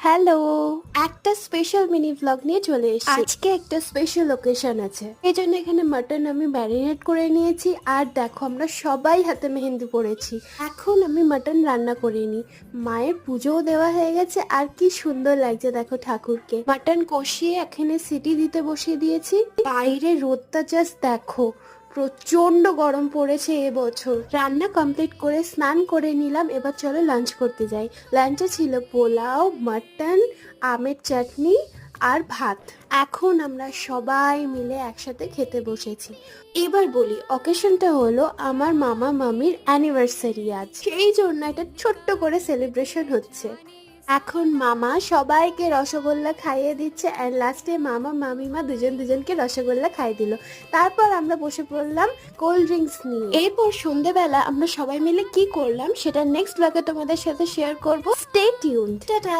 Hello, একটা special mini vlog নিয়ে চলে এসেছি। আজকে একটা স্পেশাল ওকেশন আছে, এই জন্য এখানে মাটন আমি ম্যারিনেট করে নিয়েছি। আর দেখো আমরা সবাই হাতে মেহেন্দি পড়েছি। এখন আমি মাটন রান্না করিনি, মায়ের পুজোও দেওয়া হয়ে গেছে। আর কি সুন্দর লাগছে দেখো ঠাকুরকে। মাটন কষিয়ে এখানে সিটি দিতে বসিয়ে দিয়েছি। বাইরে রোদটা জাস্ট দেখো, প্রচন্ড গরম পড়েছে এবছর। রান্না কমপ্লিট করে স্নান করে নিলাম, এবার চলো লাঞ্চ করতে যাই। লাঞ্চে ছিল পোলাও, মাটন, আমের চাটনি আর ভাত। এখন আমরা সবাই মিলে একসাথে খেতে বসেছি। এবার বলি, অকেশনটা হলো আমার মামা মামির অ্যানিভার্সারি আজ, সেই জন্য একটা ছোট্ট করে সেলিব্রেশন হচ্ছে। এখন মামা সবাইকে রসগোল্লা খাইয়ে দিচ্ছে, আর লাস্টে মামা মামিমা দুজনকে রসগোল্লা খাইয়ে দিল। তারপর আমরা বসে পড়লাম কোল্ড ড্রিঙ্কস নিয়ে। এরপর সন্ধেবেলা আমরা সবাই মিলে কি করলাম সেটা নেক্সট ব্লগে তোমাদের সাথে শেয়ার করব। Stay tuned, tata.